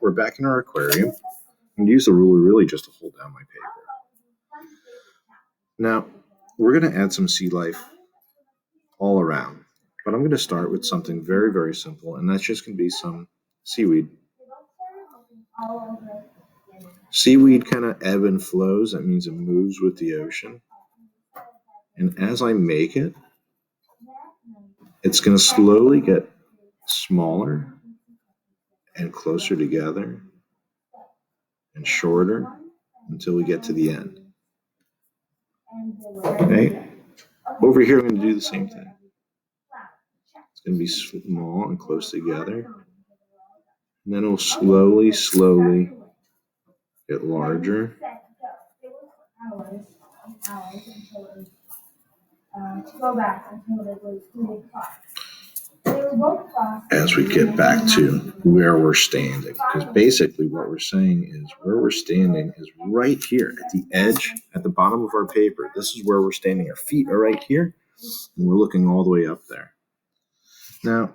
we're back in our aquarium. I'm going to use the ruler really just to hold down my paper. Now, we're going to add some sea life all around, but I'm going to start with something very, very simple, and that's just going to be some seaweed. Seaweed kind of ebb and flows. That means it moves with the ocean. And as I make it, it's going to slowly get smaller and closer together and shorter until we get to the end. Okay? Over here, I'm going to do the same thing. It's going to be small and close together. And then it'll slowly get larger. As we get back to where we're standing, because basically what we're saying is where we're standing is right here at the edge, at the bottom of our paper. This is where we're standing. Our feet are right here, and we're looking all the way up there. Now,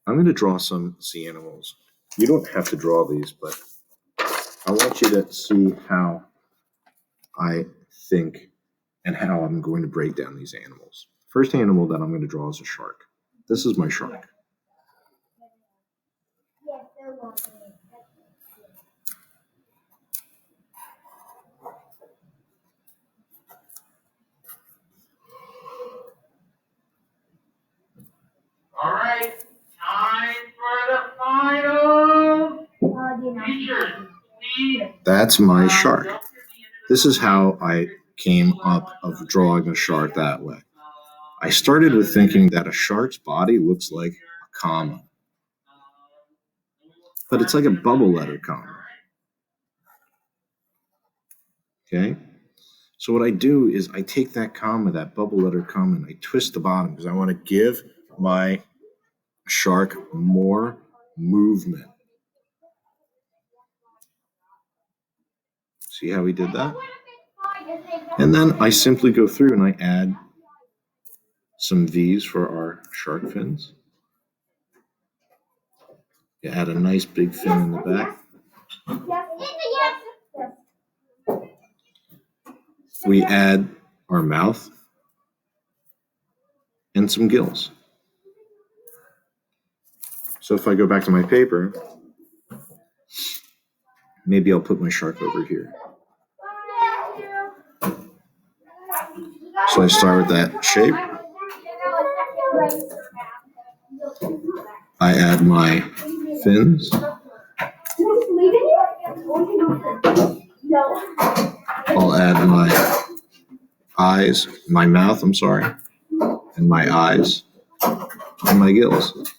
I'm going to draw some sea animals. You don't have to draw these, but I want you to see how I think and how I'm going to break down these animals. First animal that I'm going to draw is a shark. This is my shark. All right, time for the final features. That's my shark. This is how I came up of drawing a shark that way. I started with thinking that a shark's body looks like a comma, but it's like a bubble letter comma. Okay? So what I do is I take that comma, that bubble letter comma, and I twist the bottom because I want to give my shark more movement. See how we did that? And then I simply go through and I add some V's for our shark fins. You add a nice big fin in the back. We add our mouth and some gills. So if I go back to my paper, maybe I'll put my shark over here. So I start with that shape. I add my fins. I'll add my eyes, my mouth, and my eyes, and my gills.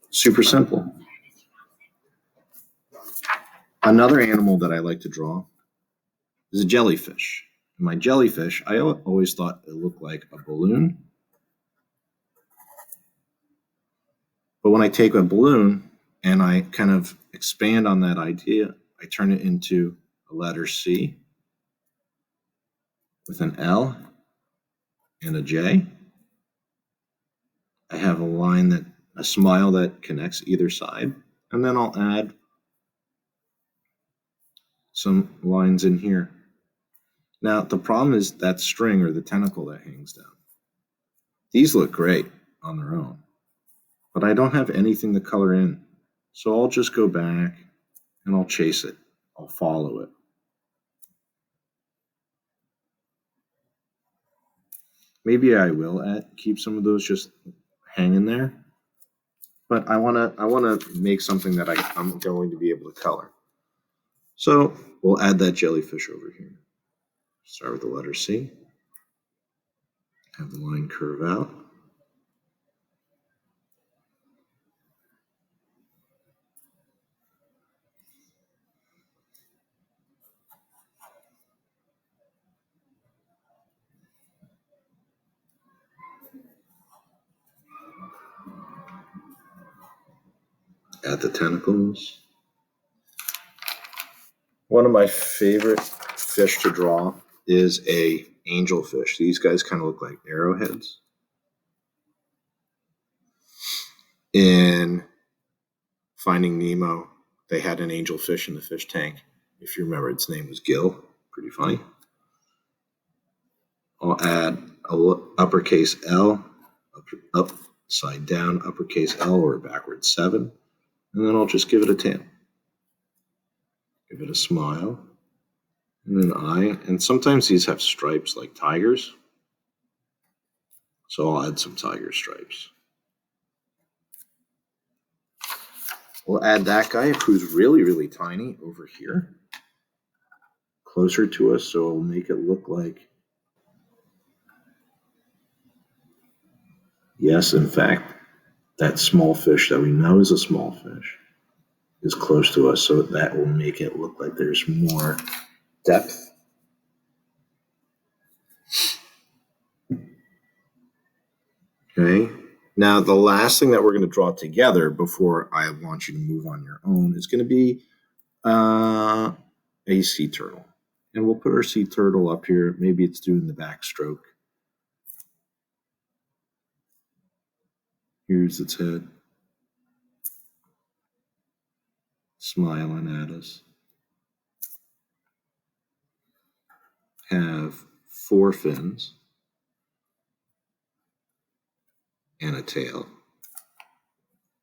Super simple. Another animal that I like to draw is a jellyfish. My jellyfish, I always thought it looked like a balloon. But when I take a balloon and I kind of expand on that idea, I turn it into a letter C with an L and a J. I have a smile that connects either side, and then I'll add some lines in here. Now, the problem is that string or the tentacle that hangs down. These look great on their own, but I don't have anything to color in. So I'll just go back and I'll chase it. I'll follow it. Maybe I will keep some of those just hanging there, but I wanna make something that I'm going to be able to color. So we'll add that jellyfish over here. Start with the letter C. Have the line curve out. Add the tentacles. One of my favorite fish to draw is a angelfish. These guys kind of look like arrowheads. In Finding Nemo, they had an angelfish in the fish tank. If you remember, its name was Gil. Pretty funny. I'll add a uppercase L, upside down uppercase L, or a backwards 7. And then I'll just give it a tail. Give it a smile and an eye. And sometimes these have stripes like tigers. So I'll add some tiger stripes. We'll add that guy who's really, really tiny over here, closer to us, so it'll make it look like, yes, in fact, that small fish that we know is a small fish is close to us, so that will make it look like there's more depth. Okay. Now, the last thing that we're going to draw together before I want you to move on your own is going to be a sea turtle. And we'll put our sea turtle up here. Maybe it's doing the backstroke. Here's its head, smiling at us. Have 4 fins and a tail.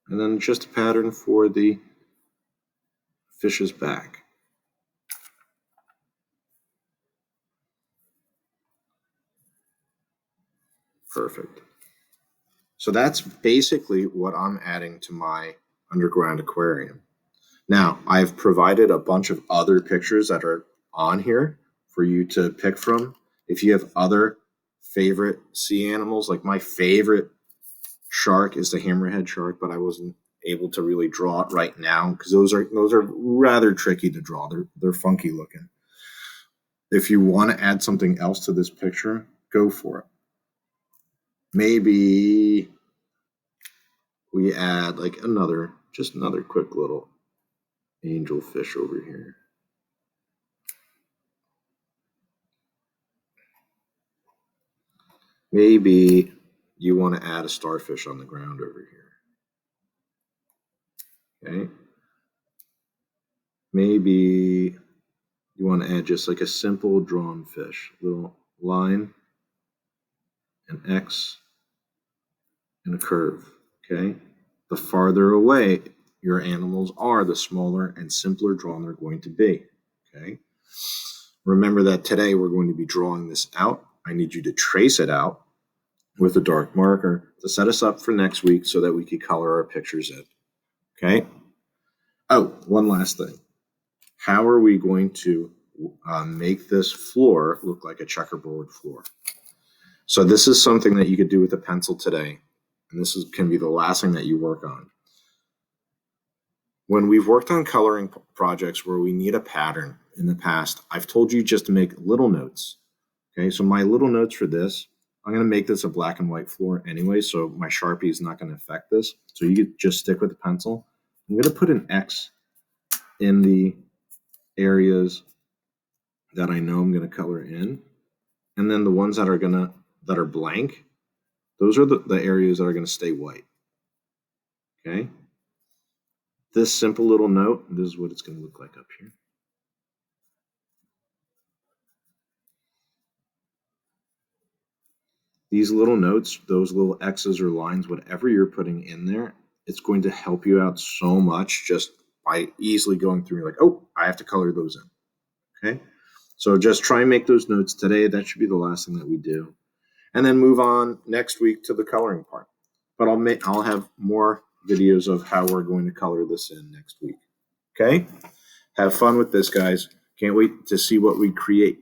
And then just a pattern for the fish's back. Perfect. So that's basically what I'm adding to my underground aquarium. Now, I've provided a bunch of other pictures that are on here for you to pick from. If you have other favorite sea animals, like my favorite shark is the hammerhead shark, but I wasn't able to really draw it right now because those are rather tricky to draw. They're funky looking. If you want to add something else to this picture, go for it. Maybe we add like another quick little angelfish over here. Maybe you want to add a starfish on the ground over here. Okay. Maybe you want to add just like a simple drawn fish, little line, an X, and a curve. Okay. The farther away your animals are, the smaller and simpler drawn they're going to be. Okay. Remember that today we're going to be drawing this out. I need you to trace it out with a dark marker to set us up for next week so that we can color our pictures in. Okay. Oh, one last thing. How are we going to make this floor look like a checkerboard floor? So this is something that you could do with a pencil today, and this can be the last thing that you work on. When we've worked on coloring projects where we need a pattern in the past, I've told you just to make little notes. Okay, so my little notes for this, I'm going to make this a black and white floor anyway, so my Sharpie is not going to affect this. So you could just stick with the pencil. I'm going to put an X in the areas that I know I'm going to color in, and then the ones that are blank, those are the areas that are going to stay white. Okay, this simple little note, this is what it's going to look like up here. These little notes, those little X's or lines, whatever you're putting in there, it's going to help you out so much just by easily going through like, oh, I have to color those in. Okay, so just try and make those notes today. That should be the last thing that we do, and then move on next week to the coloring part. But I'll have more videos of how we're going to color this in next week. Okay, have fun with this, guys. Can't wait to see what we create.